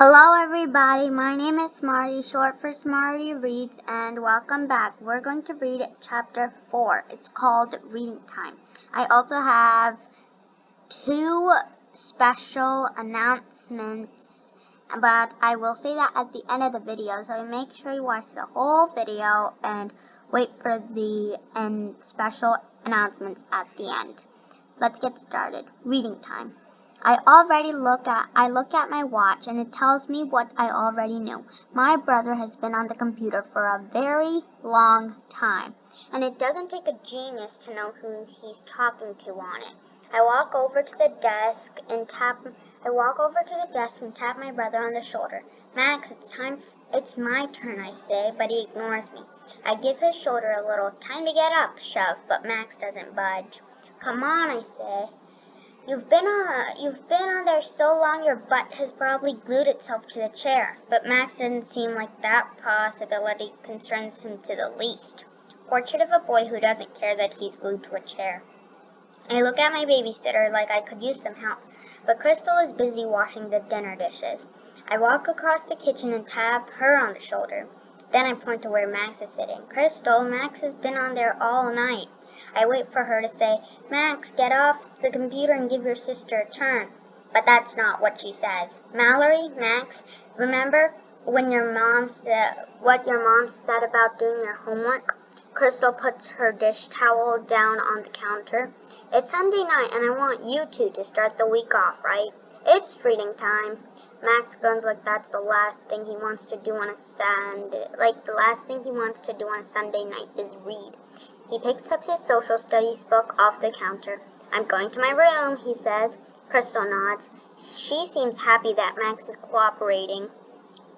Hello everybody, my name is Smarty, short for Smarty Reads, and welcome back. We're going to read Chapter 4. It's called Reading Time. I also have two special announcements, but I will say that at the end of the video, so make sure you watch the whole video and wait for the special announcements at the end. Let's get started. Reading time. I look at my watch and it tells me what I already knew. My brother has been on the computer for a very long time, and it doesn't take a genius to know who he's talking to on it. I walk over to the desk and tap my brother on the shoulder. Max, it's my turn, I say, but he ignores me. I give his shoulder a little time to get up shove, but Max doesn't budge. Come on, I say. You've been on there so long your butt has probably glued itself to the chair. But Max didn't seem like that possibility concerns him to the least. Portrait of a boy who doesn't care that he's glued to a chair. I look at my babysitter like I could use some help, but Crystal is busy washing the dinner dishes. I walk across the kitchen and tap her on the shoulder. Then I point to where Max is sitting. Crystal, Max has been on there all night. I wait for her to say, Max, get off the computer and give your sister a turn. But that's not what she says. Mallory, Max, remember what your mom said about doing your homework? Crystal puts her dish towel down on the counter. It's Sunday night and I want you two to start the week off, right? It's reading time. Max groans like that's the last thing he wants to do on a Sunday night is read. He picks up his social studies book off the counter. I'm going to my room, he says. Crystal nods. She seems happy that Max is cooperating.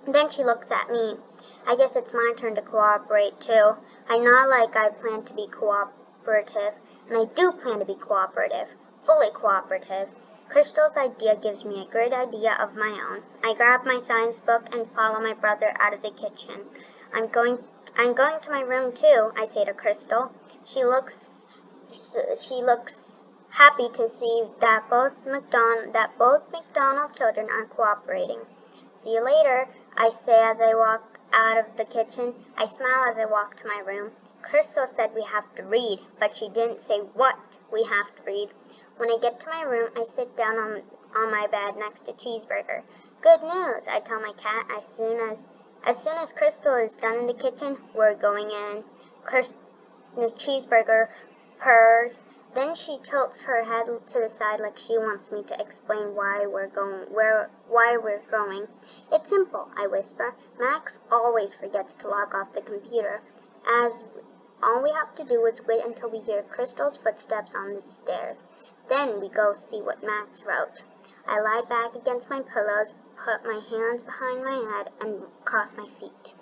Then she looks at me. I guess it's my turn to cooperate too. I nod like I plan to be cooperative, and I do plan to be cooperative, fully cooperative. Crystal's idea gives me a great idea of my own. I grab my science book and follow my brother out of the kitchen. I'm going to my room too, I say to Crystal. She looks happy to see that both McDonald children are cooperating. See you later, I say as I walk out of the kitchen. I smile as I walk to my room. Crystal said we have to read, but she didn't say what we have to read. When I get to my room, I sit down on my bed next to Cheeseburger. Good news, I tell my cat as soon as Crystal is done in the kitchen, we're going in. The Cheeseburger purrs. Then she tilts her head to the side like she wants me to explain why we're going. It's simple, I whisper. Max always forgets to log off the computer. All we have to do is wait until we hear Crystal's footsteps on the stairs. Then we go see what Max wrote. I lie back against my pillows, put my hands behind my head, and cross my feet.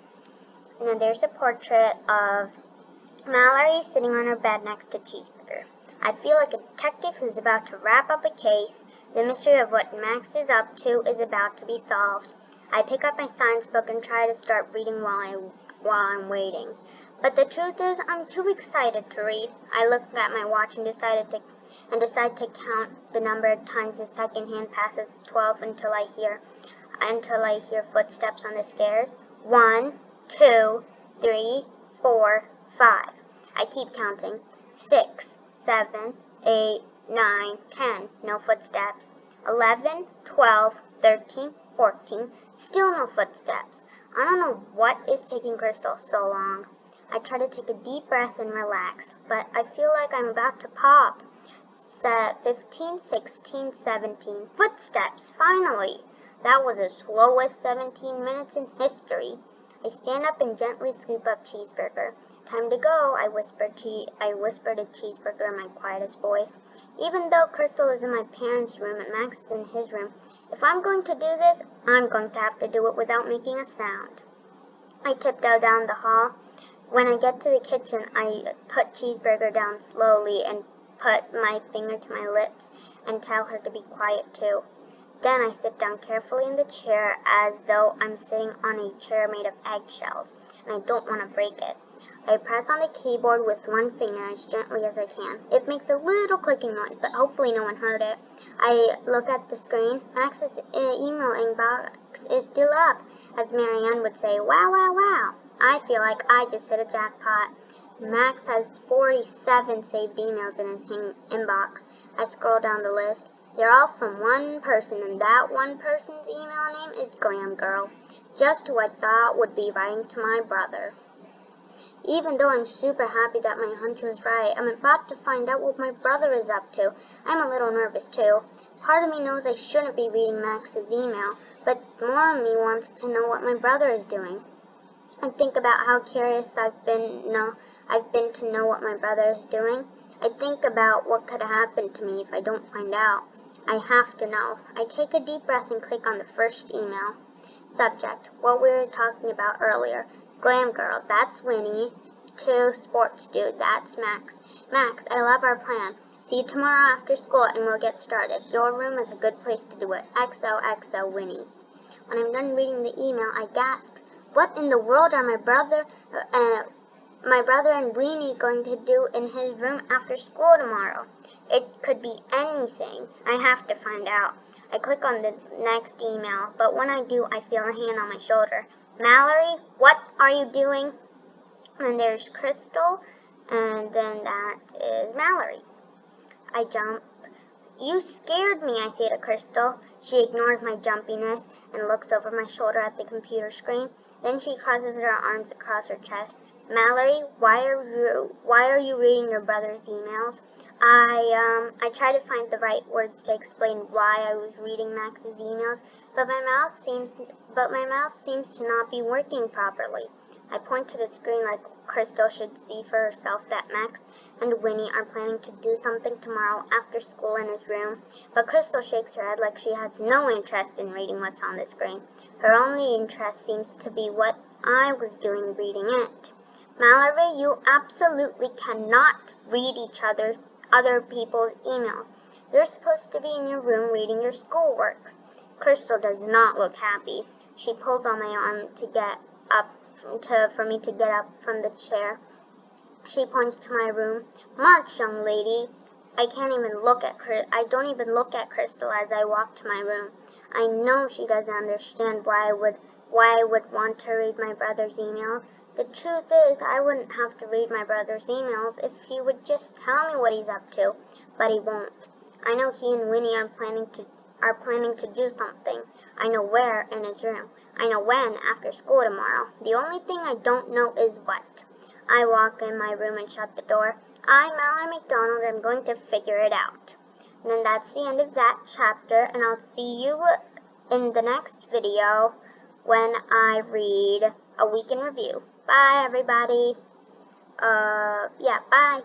And then there's a portrait of Mallory sitting on her bed next to Cheeseburger. I feel like a detective who's about to wrap up a case. The mystery of what Max is up to is about to be solved. I pick up my science book and try to start reading while I'm waiting. But the truth is, I'm too excited to read. I look at my watch and decide to count the number of times the second hand passes 12 until I hear footsteps on the stairs. 1, 2, 3, 4, 5. I keep counting. 6, 7, 8, 9, 10. No footsteps. 11, 12, 13, 14. Still no footsteps. I don't know what is taking Crystal so long. I try to take a deep breath and relax, but I feel like I'm about to pop. 15, 16, 17. Footsteps, finally. That was the slowest 17 minutes in history. I stand up and gently scoop up Cheeseburger. Time to go, I whisper to Cheeseburger in my quietest voice. Even though Crystal is in my parents' room and Max is in his room, if I'm going to do this, I'm going to have to do it without making a sound. I tiptoe down the hall. When I get to the kitchen, I put Cheeseburger down slowly and put my finger to my lips and tell her to be quiet too. Then I sit down carefully in the chair as though I'm sitting on a chair made of eggshells, and I don't want to break it. I press on the keyboard with one finger as gently as I can. It makes a little clicking noise, but hopefully no one heard it. I look at the screen. Max's email inbox is still up. As Marianne would say, wow, wow, wow. I feel like I just hit a jackpot. Max has 47 saved emails in his inbox. I scroll down the list. They're all from one person, and that one person's email name is Glam Girl. Just who I thought would be writing to my brother. Even though I'm super happy that my hunch was right, I'm about to find out what my brother is up to. I'm a little nervous too. Part of me knows I shouldn't be reading Max's email, but more of me wants to know what my brother is doing. I think about how curious I've been to know what my brother is doing. I think about what could happen to me if I don't find out. I have to know. I take a deep breath and click on the first email. Subject, what we were talking about earlier. Glam Girl, that's Winnie. 2 Sports Dude, that's Max. Max, I love our plan. See you tomorrow after school and we'll get started. Your room is a good place to do it. XOXO Winnie. When I'm done reading the email, I gasp. What in the world are my brother and Winnie going to do in his room after school tomorrow? It could be anything. I have to find out. I click on the next email, but when I do, I feel a hand on my shoulder. Mallory, what are you doing? And there's Crystal, and then that is Mallory. I jump. You scared me, I say to Crystal. She ignores my jumpiness and looks over my shoulder at the computer screen. Then she crosses her arms across her chest. Mallory, why are you reading your brother's emails? I try to find the right words to explain why I was reading Max's emails, but my mouth seems to not be working properly. I point to the screen like Crystal should see for herself that Max and Winnie are planning to do something tomorrow after school in his room, but Crystal shakes her head like she has no interest in reading what's on the screen. Her only interest seems to be what I was doing reading it. Mallory, you absolutely cannot read other people's emails. You're supposed to be in your room reading your schoolwork. Crystal does not look happy. She pulls on my arm for me to get up from the chair. She points to my room. March, young lady. I don't even look at Crystal as I walk to my room. I know she doesn't understand why I would want to read my brother's email. The truth is, I wouldn't have to read my brother's emails if he would just tell me what he's up to, but he won't. I know he and Winnie are planning to do something. I know where, in his room. I know when, after school tomorrow. The only thing I don't know is what. I walk in my room and shut the door. I, Mallory McDonald, am going to figure it out. And then that's the end of that chapter, and I'll see you in the next video when I read A Week in Review. Bye, everybody. Bye.